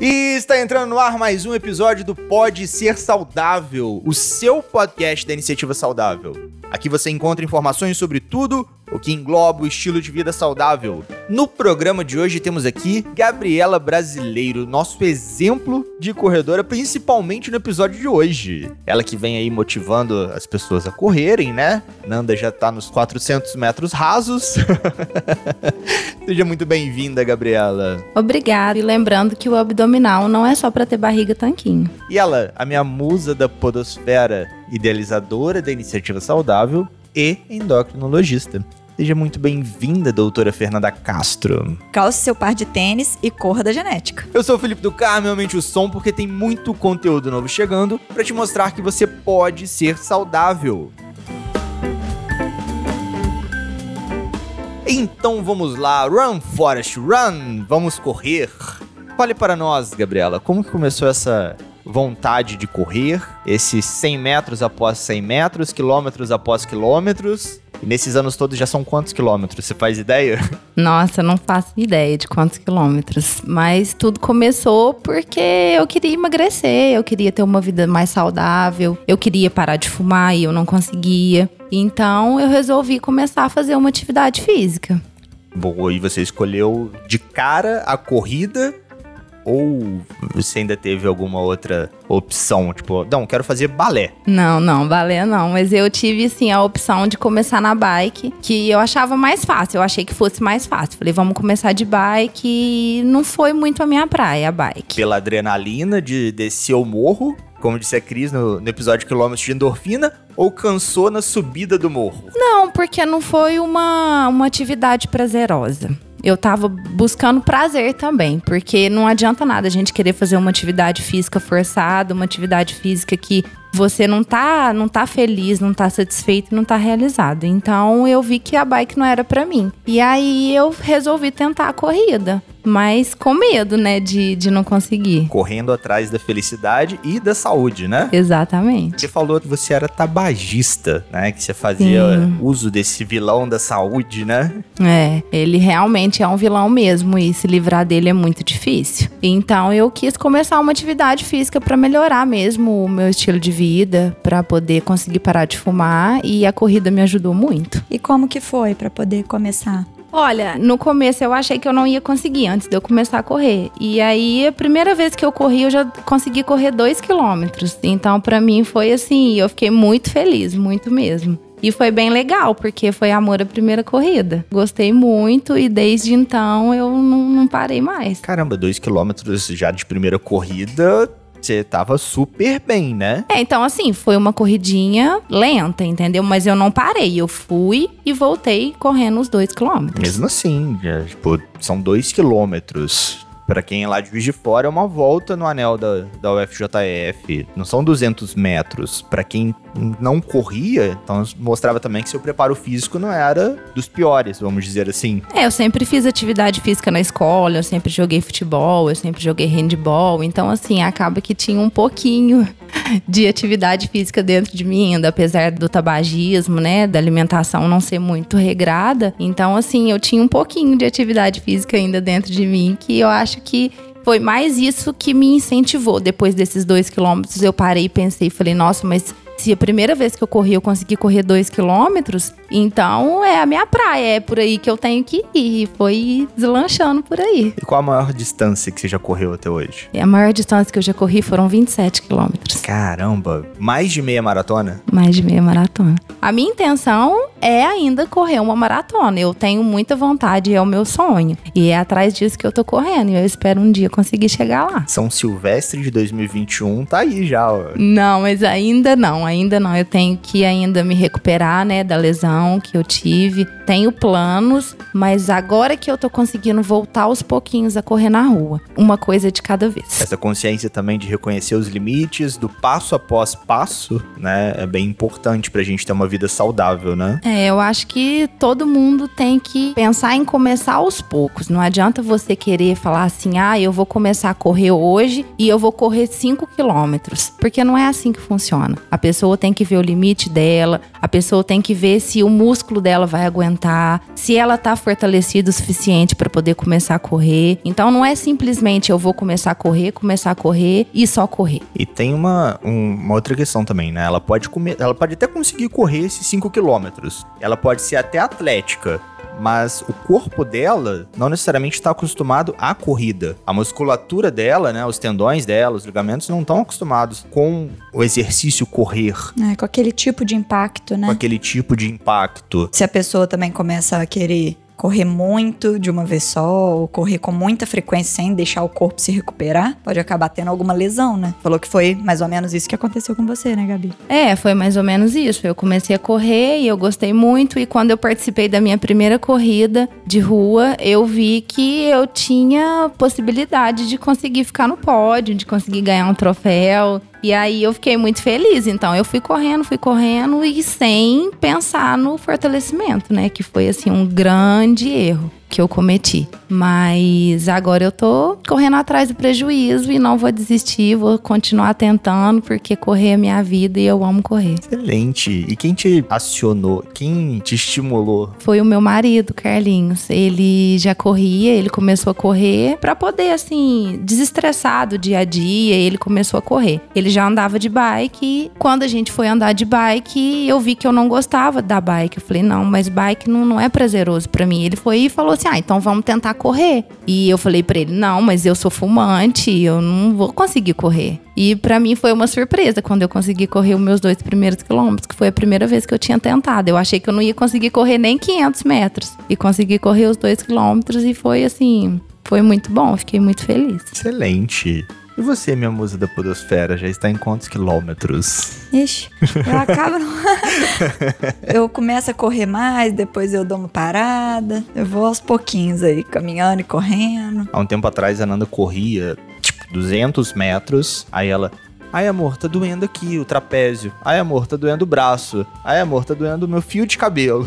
E está entrando no ar mais um episódio do Pode Ser Saudável, o seu podcast da Iniciativa Saudável. Aqui você encontra informações sobre tudo o que engloba o estilo de vida saudável. No programa de hoje temos aqui Gabriela Brasileiro, nosso exemplo de corredora, principalmente no episódio de hoje. Ela que vem aí motivando as pessoas a correrem, né? Nanda já tá nos 400 metros rasos. Seja muito bem-vinda, Gabriela. Obrigada. E lembrando que o abdominal não é só pra ter barriga tanquinho. E ela, a minha musa da podosfera, idealizadora da Iniciativa Saudável e endocrinologista. Seja muito bem-vinda, doutora Fernanda Castro. Calce seu par de tênis e corra da genética. Eu sou o Felipe do Carmo, aumente o som porque tem muito conteúdo novo chegando para te mostrar que você pode ser saudável. Então vamos lá, run Forrest, run! Vamos correr. Fale para nós, Gabriela, como que começou essa vontade de correr, esses 100 metros após 100 metros, quilômetros após quilômetros? E nesses anos todos já são quantos quilômetros? Você faz ideia? Nossa, não faço ideia de quantos quilômetros. Mas tudo começou porque eu queria emagrecer, eu queria ter uma vida mais saudável, eu queria parar de fumar e eu não conseguia. Então eu resolvi começar a fazer uma atividade física. Boa, e você escolheu de cara a corrida? Ou você ainda teve alguma outra opção? Tipo, não, quero fazer balé. Não, balé não. Mas eu tive, assim, a opção de começar na bike, que eu achava mais fácil. Eu achei que fosse mais fácil. Falei, vamos começar de bike e não foi muito a minha praia, a bike. Pela adrenalina de descer o morro, como disse a Cris no episódio Quilômetros de Endorfina, ou cansou na subida do morro? Não, porque não foi uma atividade prazerosa. Eu tava buscando prazer também, porque não adianta nada a gente querer fazer uma atividade física forçada, uma atividade física que você não tá feliz, não tá satisfeito, não tá realizado. Então eu vi que a bike não era pra mim. E aí eu resolvi tentar a corrida, mas com medo, né, de não conseguir. Correndo atrás da felicidade e da saúde, né? Exatamente. Você falou que você era tabagista, né? Que você fazia uso desse vilão da saúde, né? É, ele realmente é um vilão mesmo e se livrar dele é muito difícil. Então eu quis começar uma atividade física pra melhorar mesmo o meu estilo de vida, pra poder conseguir parar de fumar, e a corrida me ajudou muito. E como que foi pra poder começar? Olha, no começo eu achei que eu não ia conseguir antes de eu começar a correr. E aí, a primeira vez que eu corri, eu já consegui correr 2 quilômetros. Então, pra mim, foi assim, eu fiquei muito feliz, muito mesmo. E foi bem legal, porque foi amor à primeira corrida. Gostei muito e desde então eu não parei mais. Caramba, 2 quilômetros já de primeira corrida... Você tava super bem, né? Então assim, foi uma corridinha lenta, entendeu? Mas eu não parei, eu fui e voltei correndo os 2 quilômetros. Mesmo assim, tipo, são 2 quilômetros. Pra quem é lá de Juiz de Fora, é uma volta no anel da UFJF. Não são 200 metros. Pra quem não corria, então mostrava também que seu preparo físico não era dos piores, vamos dizer assim. Eu sempre fiz atividade física na escola, eu sempre joguei futebol, eu sempre joguei handball. Então, assim, acaba que tinha um pouquinho de atividade física dentro de mim ainda, apesar do tabagismo, né, da alimentação não ser muito regrada. Então, assim, eu tinha um pouquinho de atividade física ainda dentro de mim, que eu acho que foi mais isso que me incentivou. Depois desses 2 quilômetros, eu parei e pensei, falei, nossa, mas se a primeira vez que eu corri, eu consegui correr 2 quilômetros, então é a minha praia, é por aí que eu tenho que ir. E foi deslanchando por aí. E qual a maior distância que você já correu até hoje? A maior distância que eu já corri foram 27 quilômetros. Caramba, mais de meia maratona? Mais de meia maratona. A minha intenção é ainda correr uma maratona. Eu tenho muita vontade, é o meu sonho. E é atrás disso que eu tô correndo. E eu espero um dia conseguir chegar lá. São Silvestre de 2021 tá aí já, ó. Não, mas ainda não. Eu tenho que ainda me recuperar, né, da lesão que eu tive. Tenho planos, mas agora que eu tô conseguindo voltar aos pouquinhos a correr na rua. Uma coisa de cada vez. Essa consciência também de reconhecer os limites, do passo após passo, né, é bem importante pra gente ter uma vida saudável, né? Eu acho que todo mundo tem que pensar em começar aos poucos. Não adianta você querer falar assim, eu vou começar a correr hoje e eu vou correr 5 quilômetros. Porque não é assim que funciona. A pessoa pessoa tem que ver o limite dela, a pessoa tem que ver se o músculo dela vai aguentar, se ela tá fortalecida o suficiente para poder começar a correr. Então não é simplesmente eu vou começar a correr e só correr. E tem uma outra questão também, né? Ela pode até conseguir correr esses 5 quilômetros. Ela pode ser até atlética, mas o corpo dela não necessariamente está acostumado à corrida. A musculatura dela, né, os tendões dela, os ligamentos não estão acostumados com o exercício correr. Com aquele tipo de impacto, né? Com aquele tipo de impacto. Se a pessoa também começa a querer correr muito de uma vez só, ou correr com muita frequência sem deixar o corpo se recuperar, pode acabar tendo alguma lesão, né? Falou que foi mais ou menos isso que aconteceu com você, né, Gabi? Foi mais ou menos isso. Eu comecei a correr e eu gostei muito, e quando eu participei da minha primeira corrida de rua, eu vi que eu tinha possibilidade de conseguir ficar no pódio, de conseguir ganhar um troféu. E aí eu fiquei muito feliz. Então eu fui correndo e sem pensar no fortalecimento, né? Que foi assim um grande erro que eu cometi. Mas agora eu tô correndo atrás do prejuízo e não vou desistir, vou continuar tentando, porque correr é minha vida e eu amo correr. Excelente. E quem te acionou? Quem te estimulou? Foi o meu marido, Carlinhos. Ele já corria, ele começou a correr pra poder, assim, desestressar do dia a dia. Ele começou a correr. Ele já andava de bike e quando a gente foi andar de bike, eu vi que eu não gostava da bike. Eu falei, não, mas bike não é prazeroso pra mim. Ele foi e falou assim, então vamos tentar correr. E eu falei pra ele, não, mas eu sou fumante, eu não vou conseguir correr. E pra mim foi uma surpresa quando eu consegui correr os meus 2 primeiros quilômetros, que foi a primeira vez que eu tinha tentado. Eu achei que eu não ia conseguir correr nem 500 metros. E consegui correr os 2 quilômetros e foi assim, foi muito bom, fiquei muito feliz. Excelente. E você, minha musa da podosfera, já está em quantos quilômetros? Ixi, eu acabo... Eu começo a correr mais, depois eu dou uma parada. Eu vou aos pouquinhos aí, caminhando e correndo. Há um tempo atrás, a Nanda corria, 200 metros. Aí ela... Ai, amor, tá doendo aqui o trapézio. Ai, amor, tá doendo o braço. Ai, amor, tá doendo o meu fio de cabelo.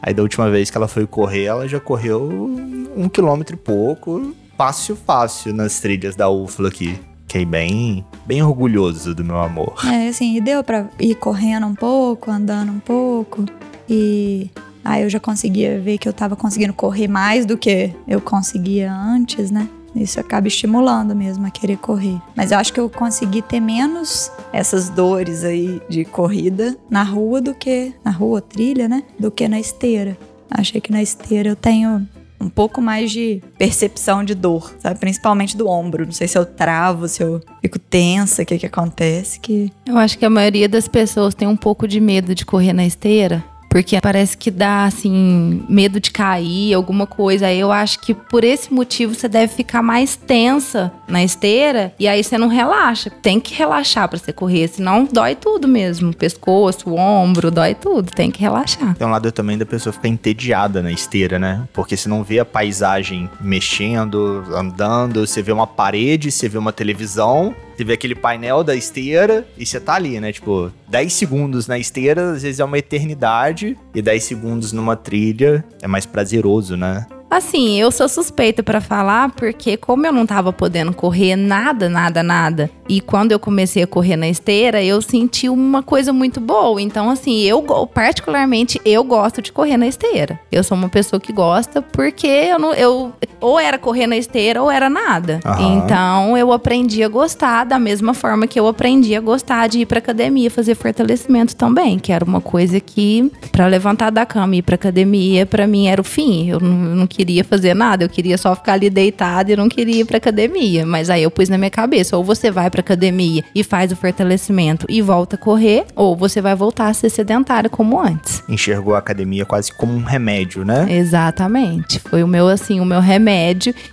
Aí, da última vez que ela foi correr, ela já correu 1 quilômetro e pouco. Fácil nas trilhas da UFLA aqui. Fiquei bem orgulhoso do meu amor. Assim, e deu pra ir correndo um pouco, andando um pouco. E aí eu já conseguia ver que eu tava conseguindo correr mais do que eu conseguia antes, né? Isso acaba estimulando mesmo a querer correr. Mas eu acho que eu consegui ter menos essas dores aí de corrida na rua do que... Na rua, trilha, né? Do que na esteira. Achei que na esteira eu tenho um pouco mais de percepção de dor, sabe? Principalmente do ombro. Não sei se eu travo, se eu fico tensa, o que acontece. Eu acho que a maioria das pessoas tem um pouco de medo de correr na esteira. Porque parece que dá, assim, medo de cair, alguma coisa. Aí eu acho que por esse motivo você deve ficar mais tensa na esteira. E aí você não relaxa. Tem que relaxar pra você correr, senão dói tudo mesmo. Pescoço, o ombro, dói tudo. Tem que relaxar. Tem um lado também da pessoa ficar entediada na esteira, né? Porque você não vê a paisagem mexendo, andando. Você vê uma parede, você vê uma televisão. Você vê aquele painel da esteira e você tá ali, né? Tipo, 10 segundos na esteira, às vezes é uma eternidade. E 10 segundos numa trilha é mais prazeroso, né? Assim, eu sou suspeita pra falar, porque como eu não tava podendo correr nada, e quando eu comecei a correr na esteira, eu senti uma coisa muito boa. Então, assim, eu particularmente, eu gosto de correr na esteira. Eu sou uma pessoa que gosta, porque eu ou era correr na esteira ou era nada. Aham. Então, eu aprendi a gostar da mesma forma que eu aprendi a gostar de ir pra academia, fazer fortalecimento também, que era uma coisa que, pra levantar da cama e ir pra academia, pra mim era o fim. Eu não queria fazer nada, eu queria só ficar ali deitada e não queria ir pra academia. Mas aí eu pus na minha cabeça, ou você vai pra academia e faz o fortalecimento e volta a correr, ou você vai voltar a ser sedentária como antes. Enxergou a academia quase como um remédio, né? Exatamente. Foi o meu remédio.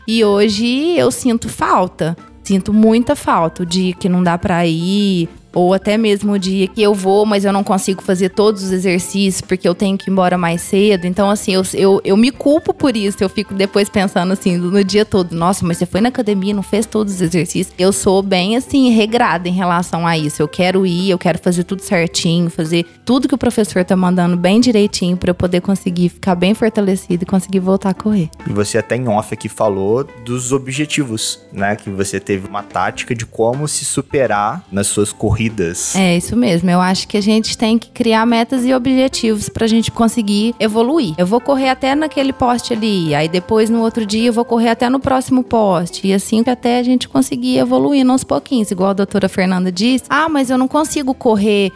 E hoje eu sinto falta. Sinto muita falta. O dia que não dá pra ir, ou até mesmo o dia que eu vou, mas eu não consigo fazer todos os exercícios porque eu tenho que ir embora mais cedo. Então, assim, eu me culpo por isso. Eu fico depois pensando, assim, no dia todo. Nossa, mas você foi na academia e não fez todos os exercícios. Eu sou bem, assim, regrada em relação a isso. Eu quero ir, eu quero fazer tudo certinho, fazer tudo que o professor tá mandando bem direitinho pra eu poder conseguir ficar bem fortalecida e conseguir voltar a correr. E você até em off aqui falou dos objetivos, né? Que você teve uma tática de como se superar nas suas corridas corridas. É isso mesmo, eu acho que a gente tem que criar metas e objetivos pra gente conseguir evoluir. Eu vou correr até naquele poste ali, aí depois no outro dia eu vou correr até no próximo poste, e assim até a gente conseguir evoluindo aos pouquinhos, igual a doutora Fernanda disse. Ah, mas eu não consigo correr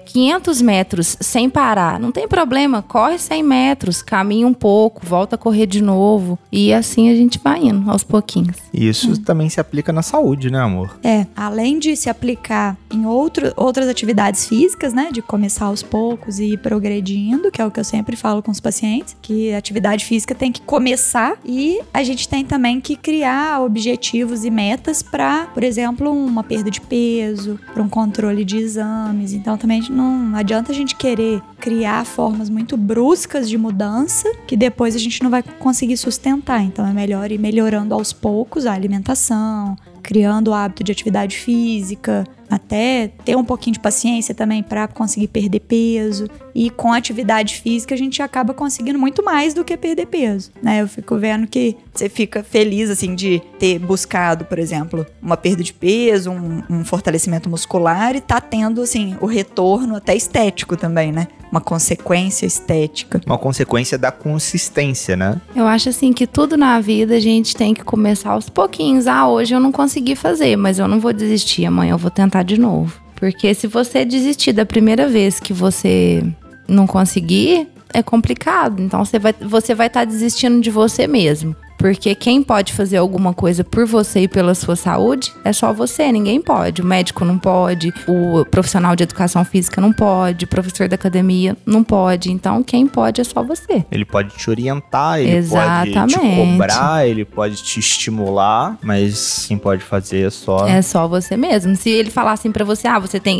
500 metros sem parar. Não tem problema, corre 100 metros, caminha um pouco, volta a correr de novo. E assim a gente vai indo, aos pouquinhos. E isso também se aplica na saúde, né, amor? Além de se aplicar em outras atividades físicas, né? De começar aos poucos e ir progredindo, que é o que eu sempre falo com os pacientes, que a atividade física tem que começar e a gente tem também que criar objetivos e metas para, por exemplo, uma perda de peso, para um controle de exames. Então, também não adianta a gente querer criar formas muito bruscas de mudança que depois a gente não vai conseguir sustentar. Então é melhor ir melhorando aos poucos a alimentação, criando o hábito de atividade física, até ter um pouquinho de paciência também para conseguir perder peso. E com a atividade física a gente acaba conseguindo muito mais do que perder peso, né? Eu fico vendo que você fica feliz, assim, de ter buscado, por exemplo, uma perda de peso, um fortalecimento muscular e tá tendo, assim, o retorno até estético também, né? Uma consequência estética. Uma consequência da consistência, né? Eu acho assim que tudo na vida a gente tem que começar aos pouquinhos. Ah, hoje eu não consegui fazer, mas eu não vou desistir, amanhã eu vou tentar de novo. Porque se você desistir da primeira vez que você não conseguir, é complicado. Então você vai estar desistindo de você mesmo. Porque quem pode fazer alguma coisa por você e pela sua saúde é só você, ninguém pode. O médico não pode, o profissional de educação física não pode, o professor da academia não pode. Então, quem pode é só você. Ele pode te orientar, ele pode te cobrar, ele pode te estimular, mas quem pode fazer é só... É só você mesmo. Se ele falar assim pra você,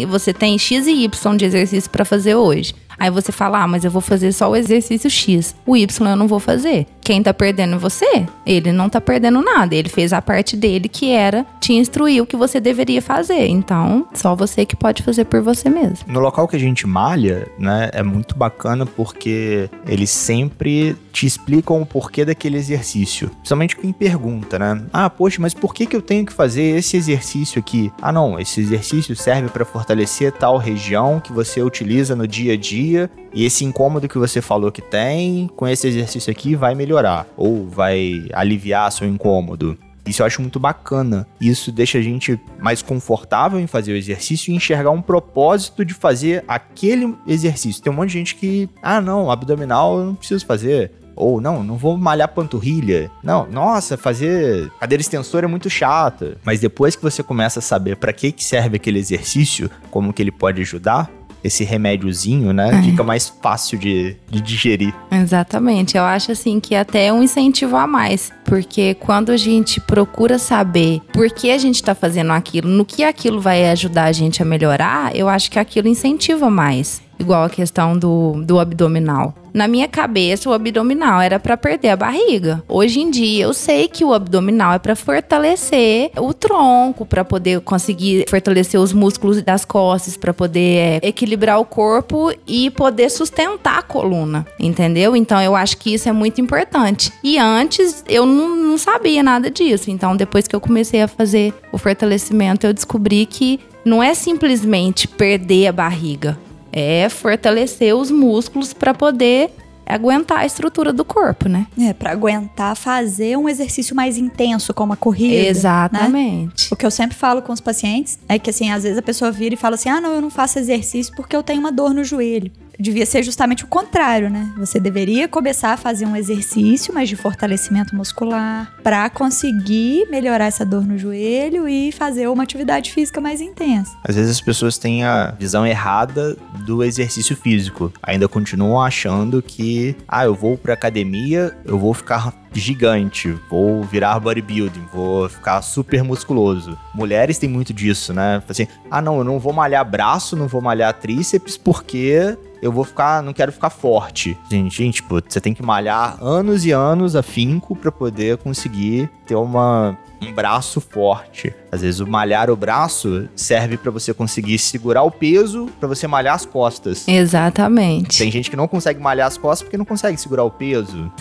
você tem X e Y de exercício pra fazer hoje. Aí você fala, mas eu vou fazer só o exercício X. O Y eu não vou fazer. Quem tá perdendo é você. Ele não tá perdendo nada. Ele fez a parte dele, que era te instruir o que você deveria fazer. Então, só você que pode fazer por você mesmo. No local que a gente malha, né, é muito bacana porque eles sempre te explicam o porquê daquele exercício. Principalmente quem pergunta, né? Ah, poxa, mas por que eu tenho que fazer esse exercício aqui? Ah, não, esse exercício serve para fortalecer tal região que você utiliza no dia a dia. E esse incômodo que você falou que tem, com esse exercício aqui vai melhorar, ou vai aliviar seu incômodo. Isso eu acho muito bacana. Isso deixa a gente mais confortável em fazer o exercício e enxergar um propósito de fazer aquele exercício. Tem um monte de gente que, não, abdominal eu não preciso fazer. Ou não vou malhar panturrilha. Não, nossa, fazer cadeira extensora é muito chato. Mas depois que você começa a saber para que serve aquele exercício, como que ele pode ajudar, esse remédiozinho, né? Fica mais fácil de digerir. Exatamente. Eu acho assim que até é um incentivo a mais. Porque quando a gente procura saber por que a gente tá fazendo aquilo, no que aquilo vai ajudar a gente a melhorar, eu acho que aquilo incentiva mais. Igual a questão do abdominal. Na minha cabeça, o abdominal era para perder a barriga. Hoje em dia, eu sei que o abdominal é para fortalecer o tronco, para poder conseguir fortalecer os músculos das costas, para poder equilibrar o corpo e poder sustentar a coluna, entendeu? Então, eu acho que isso é muito importante. E antes, eu não sabia nada disso. Então, depois que eu comecei a fazer o fortalecimento, eu descobri que não é simplesmente perder a barriga. É fortalecer os músculos para poder aguentar a estrutura do corpo, né? Para aguentar fazer um exercício mais intenso, como a corrida. Exatamente. Né? O que eu sempre falo com os pacientes é que, assim, às vezes a pessoa vira e fala assim, não, eu não faço exercício porque eu tenho uma dor no joelho. Devia ser justamente o contrário, né? Você deveria começar a fazer um exercício, mas de fortalecimento muscular, para conseguir melhorar essa dor no joelho e fazer uma atividade física mais intensa. Às vezes as pessoas têm a visão errada do exercício físico. Ainda continuam achando que, eu vou pra academia, eu vou ficar gigante, vou virar bodybuilding, vou ficar super musculoso. Mulheres têm muito disso, né? Assim, não, eu não vou malhar braço, não vou malhar tríceps porque eu não quero ficar forte. Gente, você tem que malhar anos e anos afinco pra poder conseguir ter um braço forte. Às vezes o malhar o braço serve pra você conseguir segurar o peso pra você malhar as costas. Exatamente. Tem gente que não consegue malhar as costas porque não consegue segurar o peso.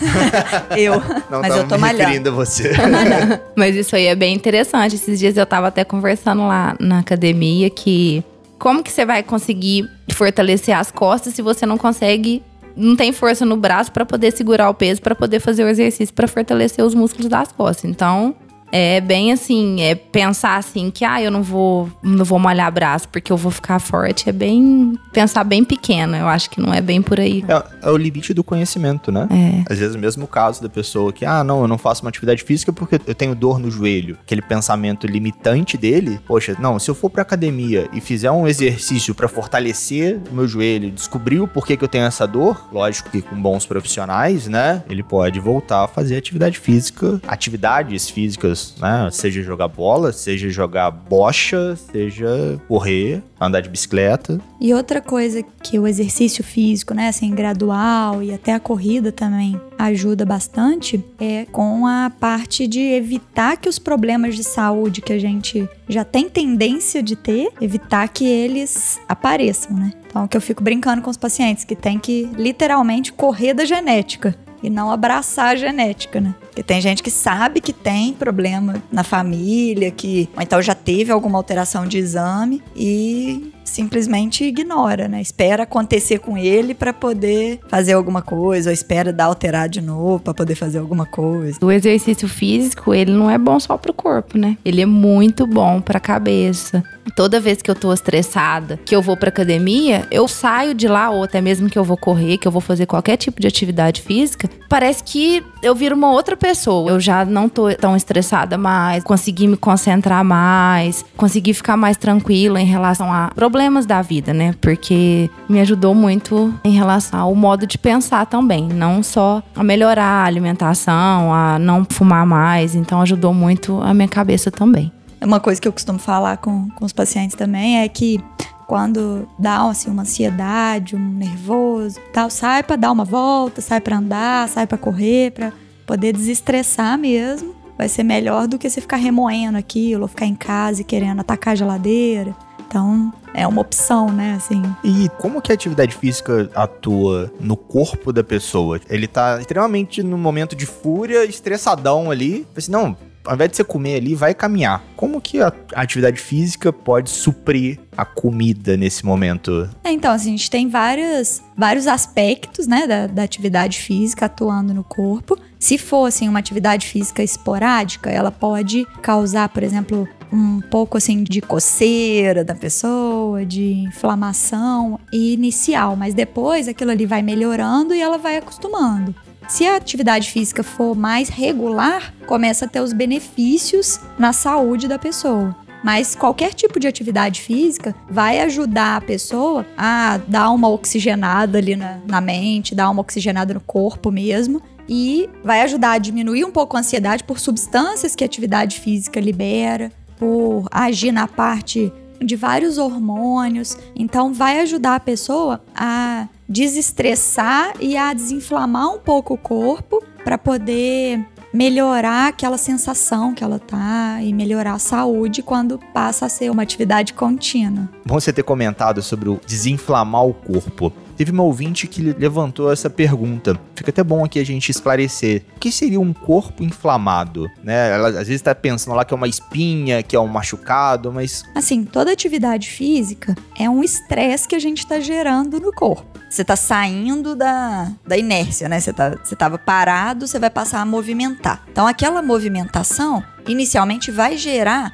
Mas eu tô malhando. Referindo a você. Mas isso aí é bem interessante. Esses dias eu tava até conversando lá na academia que como que você vai conseguir fortalecer as costas se você não consegue, não tem força no braço para poder segurar o peso, para poder fazer o exercício para fortalecer os músculos das costas. Então, é bem assim, pensar assim que eu não vou malhar braço porque eu vou ficar forte, pensar bem pequeno. Eu acho que não é bem por aí. É o limite do conhecimento, né? Às vezes o mesmo caso da pessoa que, não, eu não faço uma atividade física porque eu tenho dor no joelho. Aquele pensamento limitante dele, poxa, não, se eu for pra academia e fizer um exercício pra fortalecer o meu joelho, descobrir o porquê que eu tenho essa dor, lógico que com bons profissionais, né, ele pode voltar a fazer atividades físicas, né? Seja jogar bola, seja jogar bocha, seja correr, andar de bicicleta. E outra coisa que o exercício físico, né, assim, gradual e até a corrida também ajuda bastante é com a parte de evitar que os problemas de saúde que a gente já tem tendência de ter, evitar que eles apareçam, né? Então, que eu fico brincando com os pacientes que tem que literalmente correr da genética e não abraçar a genética, né? Porque tem gente que sabe que tem problema na família, ou então já teve alguma alteração de exame e simplesmente ignora, né? Espera acontecer com ele para poder fazer alguma coisa, ou espera dar alterar de novo para poder fazer alguma coisa. O exercício físico, ele não é bom só pro corpo, né? Ele é muito bom pra cabeça. Toda vez que eu tô estressada, que eu vou pra academia, eu saio de lá, ou até mesmo que eu vou correr, que eu vou fazer qualquer tipo de atividade física, parece que eu viro uma outra pessoa. Eu já não tô tão estressada mais, consegui me concentrar mais, consegui ficar mais tranquila em relação a problemas da vida, né? Porque me ajudou muito em relação ao modo de pensar também, não só a melhorar a alimentação, a não fumar mais, então ajudou muito a minha cabeça também. Uma coisa que eu costumo falar com os pacientes também é que quando dá assim, uma ansiedade, um nervoso, tal, sai pra dar uma volta, sai pra andar, sai pra correr, pra poder desestressar mesmo. Vai ser melhor do que você ficar remoendo aquilo, ou ficar em casa e querendo atacar a geladeira. Então, é uma opção, né, assim. E como que a atividade física atua no corpo da pessoa? Ele tá extremamente no momento de fúria, estressadão ali. Assim, não, ao invés de você comer ali, vai caminhar. Como que a atividade física pode suprir a comida nesse momento? Então, assim, a gente tem vários aspectos, né, da atividade física atuando no corpo. Se for, assim, uma atividade física esporádica, ela pode causar, por exemplo, um pouco, assim, de coceira da pessoa, de inflamação inicial. Mas depois, aquilo ali vai melhorando e ela vai acostumando. Se a atividade física for mais regular, começa a ter os benefícios na saúde da pessoa. Mas qualquer tipo de atividade física vai ajudar a pessoa a dar uma oxigenada ali na mente, dar uma oxigenada no corpo mesmo. E vai ajudar a diminuir um pouco a ansiedade por substâncias que a atividade física libera, por agir na parte de vários hormônios. Então vai ajudar a pessoa a desestressar e a desinflamar um pouco o corpo para poder melhorar aquela sensação que ela tá e melhorar a saúde quando passa a ser uma atividade contínua. Bom você ter comentado sobre o desinflamar o corpo. Teve uma ouvinte que levantou essa pergunta. Fica até bom aqui a gente esclarecer. O que seria um corpo inflamado? Né? Ela às vezes está pensando lá que é uma espinha, que é um machucado, mas... Assim, toda atividade física é um estresse que a gente está gerando no corpo. Você está saindo da inércia, né? Você estava parado, você vai passar a movimentar. Então, aquela movimentação, inicialmente, vai gerar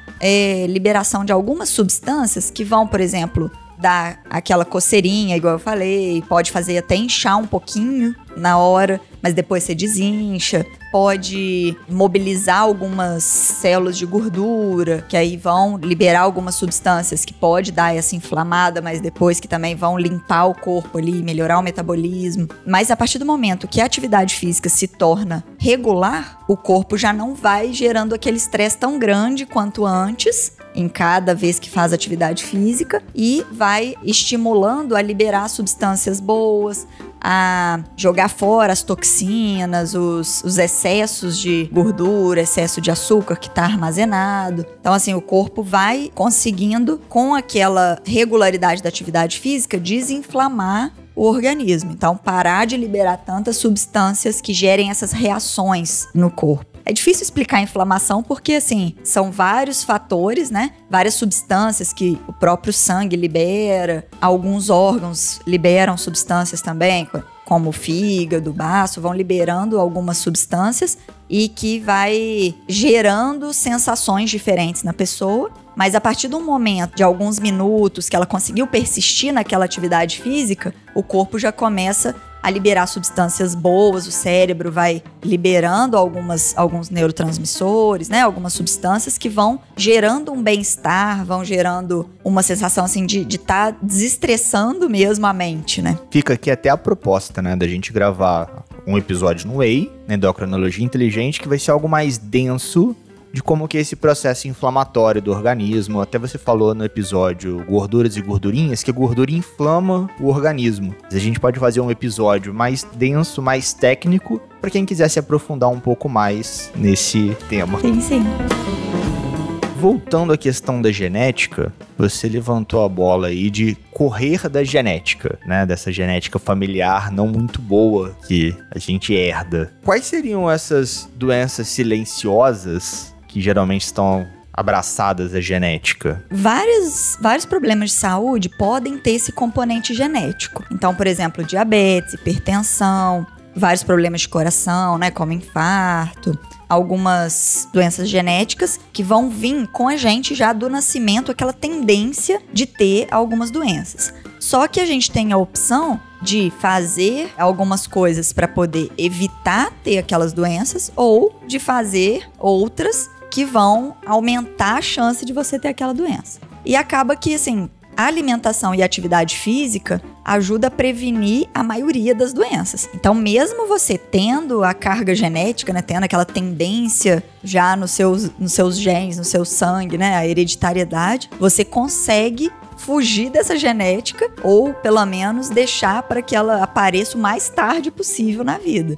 liberação de algumas substâncias que vão, por exemplo, dar aquela coceirinha, igual eu falei, pode fazer até inchar um pouquinho na hora, mas depois você desincha. Pode mobilizar algumas células de gordura, que aí vão liberar algumas substâncias que pode dar essa inflamada, mas depois que também vão limpar o corpo ali, melhorar o metabolismo. Mas a partir do momento que a atividade física se torna regular, o corpo já não vai gerando aquele estresse tão grande quanto antes, em cada vez que faz atividade física, e vai estimulando a liberar substâncias boas, a jogar fora as toxinas, os excessos de gordura, excesso de açúcar que está armazenado. Então, assim, o corpo vai conseguindo, com aquela regularidade da atividade física, desinflamar o organismo. Então, parar de liberar tantas substâncias que gerem essas reações no corpo. É difícil explicar a inflamação porque, assim, são vários fatores, né? Várias substâncias que o próprio sangue libera, alguns órgãos liberam substâncias também, como o fígado, o baço, vão liberando algumas substâncias e que vai gerando sensações diferentes na pessoa. Mas a partir de um momento, de alguns minutos, que ela conseguiu persistir naquela atividade física, o corpo já começa a liberar substâncias boas, o cérebro vai liberando alguns neurotransmissores, né? Algumas substâncias que vão gerando um bem-estar, vão gerando uma sensação assim de estar desestressando mesmo a mente, né? Fica aqui até a proposta, né, da gente gravar um episódio no Whey, na Endocrinologia Inteligente, que vai ser algo mais denso de como que é esse processo inflamatório do organismo. Até você falou no episódio Gorduras e Gordurinhas, que a gordura inflama o organismo. A gente pode fazer um episódio mais denso, mais técnico, para quem quiser se aprofundar um pouco mais nesse tema. Sim. Voltando à questão da genética, você levantou a bola aí de correr da genética, né? Dessa genética familiar não muito boa que a gente herda. Quais seriam essas doenças silenciosas que geralmente estão abraçadas à genética? Vários problemas de saúde podem ter esse componente genético. Então, por exemplo, diabetes, hipertensão, vários problemas de coração, né, como infarto, algumas doenças genéticas que vão vir com a gente já do nascimento, aquela tendência de ter algumas doenças. Só que a gente tem a opção de fazer algumas coisas para poder evitar ter aquelas doenças ou de fazer outras que vão aumentar a chance de você ter aquela doença. E acaba que, assim, a alimentação e a atividade física ajuda a prevenir a maioria das doenças. Então, mesmo você tendo a carga genética, né, tendo aquela tendência já nos seus genes, no seu sangue, né, a hereditariedade, você consegue fugir dessa genética ou, pelo menos, deixar para que ela apareça o mais tarde possível na vida.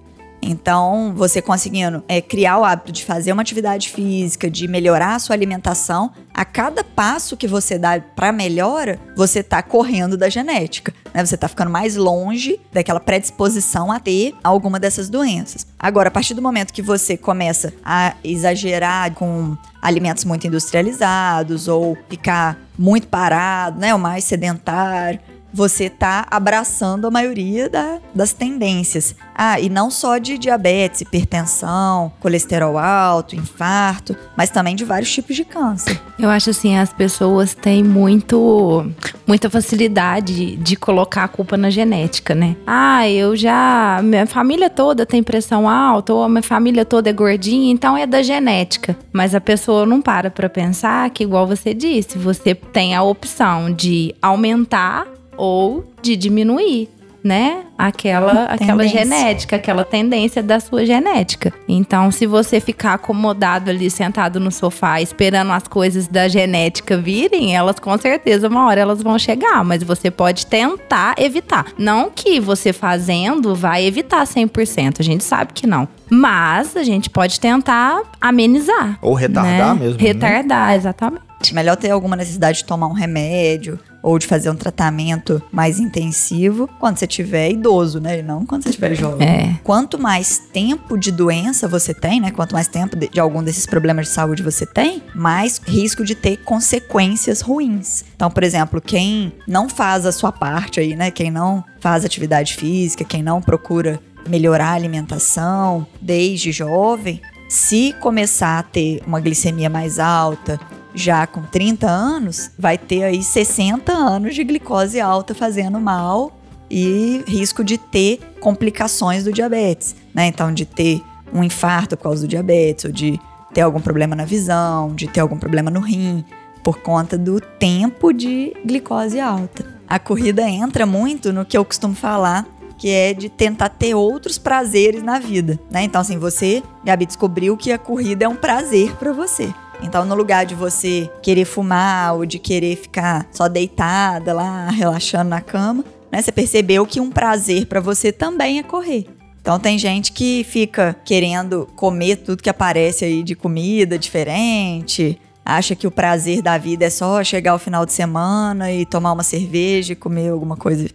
Então, você conseguindo criar o hábito de fazer uma atividade física, de melhorar a sua alimentação, a cada passo que você dá para melhora, você tá correndo da genética, né? Você tá ficando mais longe daquela predisposição a ter alguma dessas doenças. Agora, a partir do momento que você começa a exagerar com alimentos muito industrializados ou ficar muito parado, né? O mais sedentário, você tá abraçando a maioria das tendências. E não só de diabetes, hipertensão, colesterol alto, infarto, mas também de vários tipos de câncer. Eu acho assim, as pessoas têm muita facilidade de colocar a culpa na genética, né? Minha família toda tem pressão alta, ou a minha família toda é gordinha, então é da genética. Mas a pessoa não para pensar que, igual você disse, você tem a opção de aumentar ou de diminuir, né? Aquela genética, aquela tendência da sua genética. Então, se você ficar acomodado ali, sentado no sofá, esperando as coisas da genética virem, elas com certeza, uma hora elas vão chegar, mas você pode tentar evitar. Não que você fazendo vai evitar 100%, a gente sabe que não. Mas a gente pode tentar amenizar. Ou retardar, né? Mesmo. Retardar, né? Exatamente. Melhor ter alguma necessidade de tomar um remédio ou de fazer um tratamento mais intensivo quando você tiver idoso, né? E não quando você estiver jovem. Quanto mais tempo de doença você tem, né? Quanto mais tempo de algum desses problemas de saúde você tem, mais risco de ter consequências ruins. Então, por exemplo, quem não faz a sua parte aí, né? Quem não faz atividade física, quem não procura melhorar a alimentação desde jovem, se começar a ter uma glicemia mais alta, já com 30 anos, vai ter aí 60 anos de glicose alta fazendo mal e risco de ter complicações do diabetes, né? Então, de ter um infarto por causa do diabetes, ou de ter algum problema na visão, de ter algum problema no rim, por conta do tempo de glicose alta. A corrida entra muito no que eu costumo falar, que é de tentar ter outros prazeres na vida, né? Então, assim, você, Gabi, descobriu que a corrida é um prazer para você. Então, no lugar de você querer fumar ou de querer ficar só deitada lá, relaxando na cama, né, você percebeu que um prazer pra você também é correr. Então, tem gente que fica querendo comer tudo que aparece aí de comida diferente, acha que o prazer da vida é só chegar ao final de semana e tomar uma cerveja e comer alguma coisa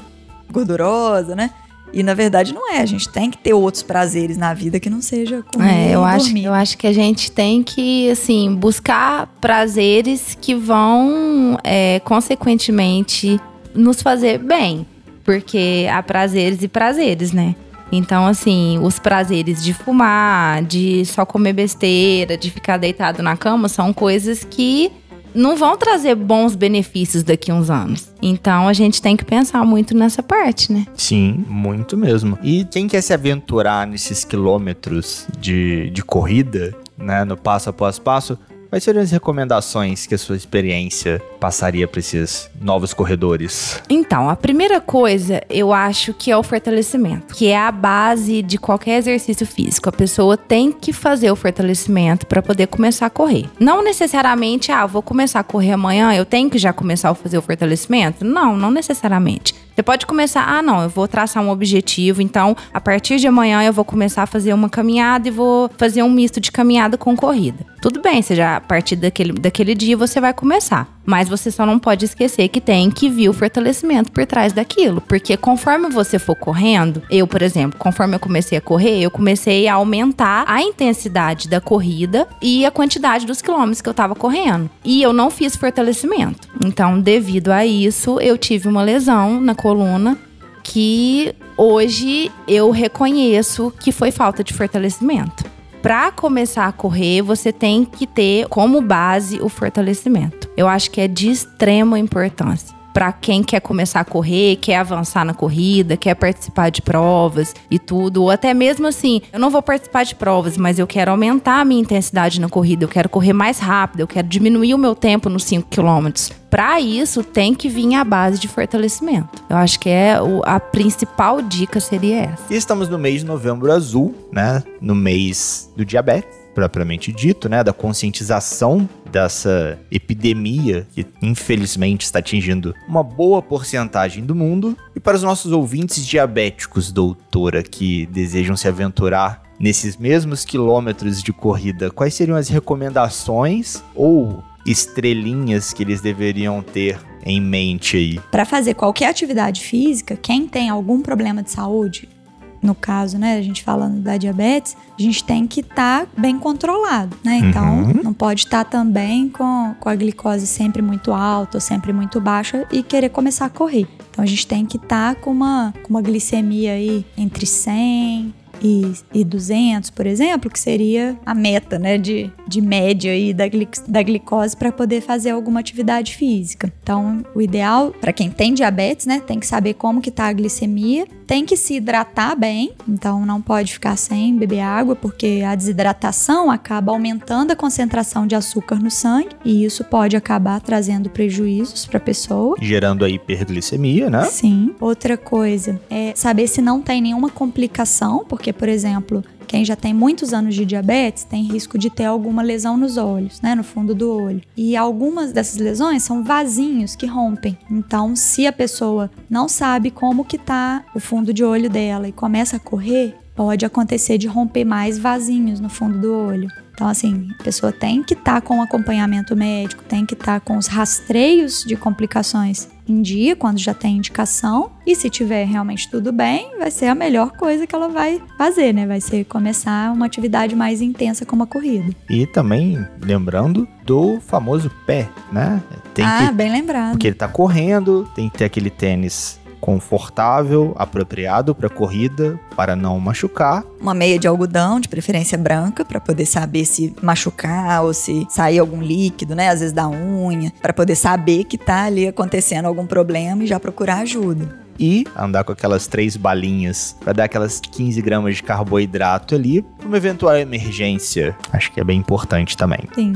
gordurosa, né? E na verdade não é, a gente tem que ter outros prazeres na vida que não seja comer e dormir. Eu acho que a gente tem que, assim, buscar prazeres que vão, consequentemente, nos fazer bem. Porque há prazeres e prazeres, né? Então, assim, os prazeres de fumar, de só comer besteira, de ficar deitado na cama, são coisas que não vão trazer bons benefícios daqui a uns anos. Então, a gente tem que pensar muito nessa parte, né? Sim, muito mesmo. E quem quer se aventurar nesses quilômetros de corrida, né, no passo após passo, quais seriam as recomendações que a sua experiência passaria para esses novos corredores? Então, a primeira coisa, eu acho que é o fortalecimento, que é a base de qualquer exercício físico. A pessoa tem que fazer o fortalecimento para poder começar a correr. Não necessariamente, vou começar a correr amanhã, eu tenho que já começar a fazer o fortalecimento? Não necessariamente. Você pode começar, eu vou traçar um objetivo, então a partir de amanhã eu vou começar a fazer uma caminhada e vou fazer um misto de caminhada com corrida. Tudo bem, a partir daquele dia você vai começar. Mas você só não pode esquecer que tem que vir o fortalecimento por trás daquilo. Porque conforme você for correndo, eu, por exemplo, conforme eu comecei a correr, eu comecei a aumentar a intensidade da corrida e a quantidade dos quilômetros que eu tava correndo. E eu não fiz fortalecimento. Então, devido a isso, eu tive uma lesão na coluna que hoje eu reconheço que foi falta de fortalecimento. Para começar a correr, você tem que ter como base o fortalecimento. Eu acho que é de extrema importância. Para quem quer começar a correr, quer avançar na corrida, quer participar de provas e tudo. Ou até mesmo assim, eu não vou participar de provas, mas eu quero aumentar a minha intensidade na corrida. Eu quero correr mais rápido, eu quero diminuir o meu tempo nos 5 km. Para isso, tem que vir a base de fortalecimento. Eu acho que a principal dica seria essa. E estamos no mês de Novembro Azul, né? No mês do diabetes, propriamente dito, né? Da conscientização dessa epidemia que, infelizmente, está atingindo uma boa porcentagem do mundo. E para os nossos ouvintes diabéticos, doutora, que desejam se aventurar nesses mesmos quilômetros de corrida, quais seriam as recomendações ou estrelinhas que eles deveriam ter em mente aí? Para fazer qualquer atividade física, quem tem algum problema de saúde, no caso, né, a gente falando da diabetes, a gente tem que estar bem controlado, né? Então, não pode estar também com a glicose sempre muito alta ou sempre muito baixa e querer começar a correr. Então, a gente tem que estar com uma glicemia aí entre 100 e 200, por exemplo, que seria a meta, né, de média aí da glicose para poder fazer alguma atividade física. Então, o ideal para quem tem diabetes, né, tem que saber como que tá a glicemia, tem que se hidratar bem, então não pode ficar sem beber água, porque a desidratação acaba aumentando a concentração de açúcar no sangue e isso pode acabar trazendo prejuízos para a pessoa. Gerando a hiperglicemia, né? Sim. Outra coisa é saber se não tem nenhuma complicação, porque, por exemplo, quem já tem muitos anos de diabetes tem risco de ter alguma lesão nos olhos, né, no fundo do olho. E algumas dessas lesões são vasinhos que rompem. Então, se a pessoa não sabe como que tá o fundo de olho dela e começa a correr, pode acontecer de romper mais vasinhos no fundo do olho. Então, assim, a pessoa tem que estar com acompanhamento médico, tem que estar com os rastreios de complicações em dia, quando já tem indicação. E se tiver realmente tudo bem, vai ser a melhor coisa que ela vai fazer, né? Vai ser começar uma atividade mais intensa como a corrida. E também, lembrando do famoso pé, né? Bem lembrado. Porque ele tá correndo, tem que ter aquele tênis confortável, apropriado para corrida, para não machucar. Uma meia de algodão, de preferência branca, para poder saber se machucar ou se sair algum líquido, né? Às vezes da unha, para poder saber que tá ali acontecendo algum problema e já procurar ajuda. E andar com aquelas 3 balinhas para dar aquelas 15 gramas de carboidrato ali para uma eventual emergência. Acho que é bem importante também. Sim.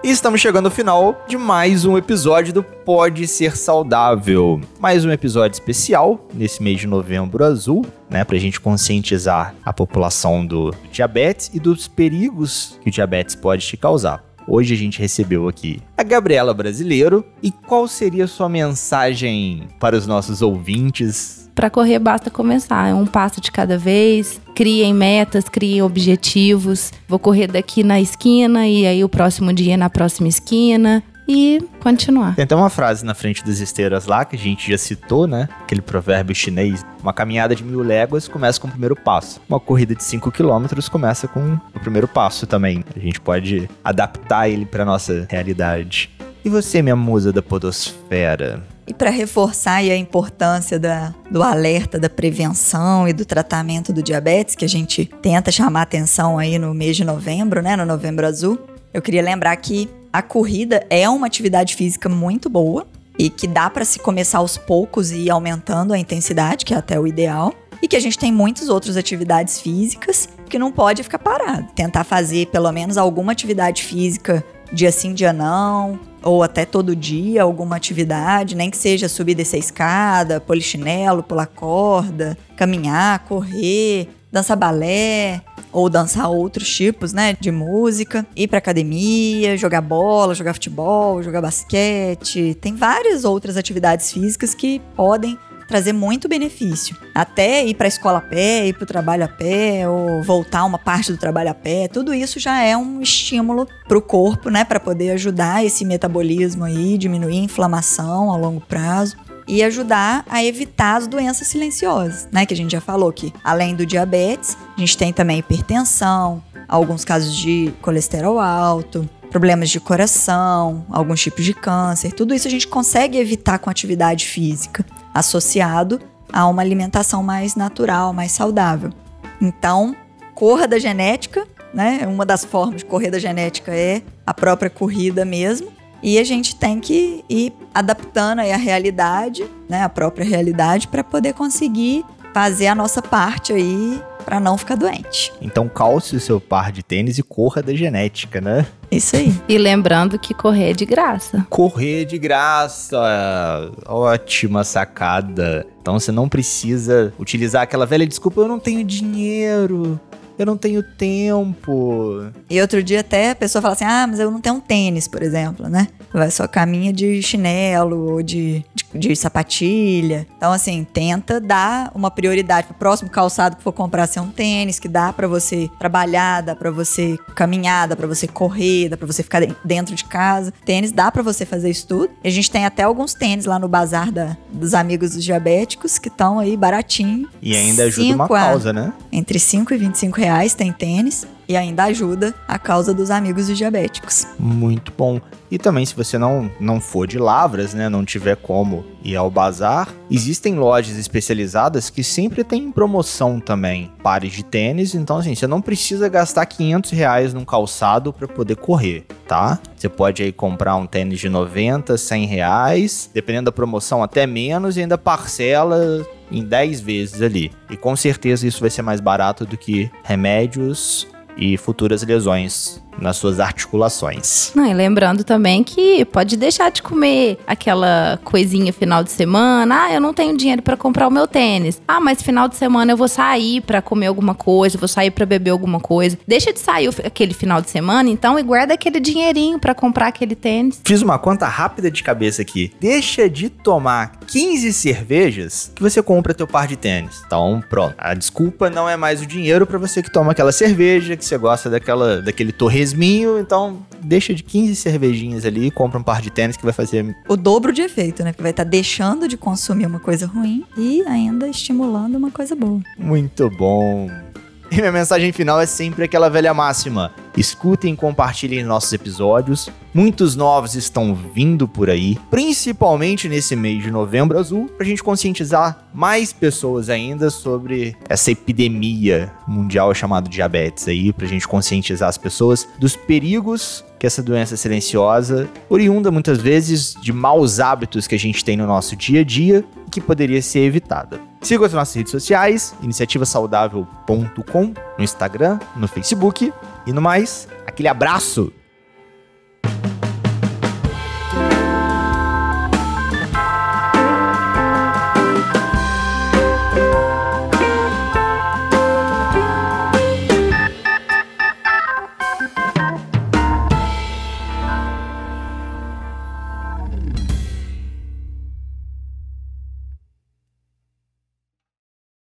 E estamos chegando ao final de mais um episódio do Pode Ser Saudável. Mais um episódio especial nesse mês de Novembro Azul, né? Pra gente conscientizar a população do diabetes e dos perigos que o diabetes pode te causar. Hoje a gente recebeu aqui a Gabriela Brasileiro. E qual seria a sua mensagem para os nossos ouvintes? Para correr basta começar, é um passo de cada vez. Criem metas, criem objetivos. Vou correr daqui na esquina e aí o próximo dia na próxima esquina. e continuar. Tem até uma frase na frente das esteiras lá, que a gente já citou, né? Aquele provérbio chinês. Uma caminhada de 1000 léguas começa com o primeiro passo. Uma corrida de 5 quilômetros começa com o primeiro passo também. A gente pode adaptar ele para nossa realidade. E você, minha musa da podosfera? E para reforçar aí a importância do alerta, da prevenção e do tratamento do diabetes, que a gente tenta chamar atenção aí no mês de novembro, né, no Novembro Azul, eu queria lembrar que a corrida é uma atividade física muito boa e que dá para se começar aos poucos e ir aumentando a intensidade, que é até o ideal, e que a gente tem muitas outras atividades físicas que não pode ficar parado. Tentar fazer pelo menos alguma atividade física dia sim, dia não, ou até todo dia alguma atividade, nem que seja subir e descer a escada, polichinelo, pular corda, caminhar, correr, dançar balé, ou dançar outros tipos, né, de música, ir pra academia, jogar bola, jogar futebol, jogar basquete. Tem várias outras atividades físicas que podem trazer muito benefício. Até ir para a escola a pé, ir para o trabalho a pé, ou voltar uma parte do trabalho a pé, tudo isso já é um estímulo para o corpo, né, para poder ajudar esse metabolismo aí, diminuir a inflamação a longo prazo e ajudar a evitar as doenças silenciosas, né, que a gente já falou que além do diabetes, a gente tem também hipertensão, alguns casos de colesterol alto, problemas de coração, alguns tipos de câncer, tudo isso a gente consegue evitar com atividade física, associado a uma alimentação mais natural, mais saudável. Então, corra da genética, né? Uma das formas de correr da genética é a própria corrida mesmo. E a gente tem que ir adaptando aí a realidade, né? A própria realidade, para poder conseguir fazer a nossa parte aí para não ficar doente. Então calce o seu par de tênis e corra da genética, né? Isso aí. E lembrando que correr é de graça. Correr de graça! Ótima sacada! Então você não precisa utilizar aquela velha desculpa, eu não tenho dinheiro, eu não tenho tempo. E outro dia até a pessoa fala assim, mas eu não tenho um tênis, por exemplo, né? Vai só caminha de chinelo ou de sapatilha. Então, assim, tenta dar uma prioridade pro próximo calçado que for comprar ser um tênis, que dá pra você trabalhar, dá pra você caminhar, dá pra você correr, dá pra você ficar dentro de casa. Tênis dá pra você fazer isso tudo. E a gente tem até alguns tênis lá no bazar dos amigos dos diabéticos que estão aí baratinho. E ainda ajuda uma causa, né? Entre 5 e 25 reais tem tênis. E ainda ajuda a causa dos amigos dos diabéticos. Muito bom. E também, se você não for de Lavras, né, não tiver como ir ao bazar, existem lojas especializadas que sempre tem promoção também, pares de tênis. Então, assim, você não precisa gastar 500 reais num calçado para poder correr, tá? Você pode aí comprar um tênis de 90, 100 reais, dependendo da promoção até menos, e ainda parcela em 10 vezes ali. E com certeza isso vai ser mais barato do que remédios e futuras lesões nas suas articulações. Não, e lembrando também que pode deixar de comer aquela coisinha final de semana. Eu não tenho dinheiro pra comprar o meu tênis. Mas final de semana eu vou sair pra comer alguma coisa, vou sair pra beber alguma coisa. Deixa de sair aquele final de semana, então, e guarda aquele dinheirinho pra comprar aquele tênis. Fiz uma conta rápida de cabeça aqui. Deixa de tomar 15 cervejas que você compra teu par de tênis. Então, pronto. A desculpa não é mais o dinheiro pra você que toma aquela cerveja, que você gosta daquele torresminho. Então, deixa de 15 cervejinhas ali e compra um par de tênis que vai fazer o dobro de efeito, né? Porque vai estar deixando de consumir uma coisa ruim e ainda estimulando uma coisa boa. Muito bom. E minha mensagem final é sempre aquela velha máxima. Escutem e compartilhem nossos episódios. Muitos novos estão vindo por aí, principalmente nesse mês de Novembro Azul, pra gente conscientizar mais pessoas ainda sobre essa epidemia mundial chamada diabetes aí, pra gente conscientizar as pessoas dos perigos que essa doença silenciosa, oriunda muitas vezes de maus hábitos que a gente tem no nosso dia a dia, que poderia ser evitada. Siga as nossas redes sociais, iniciativasaudável.com, no Instagram, no Facebook. E no mais, aquele abraço!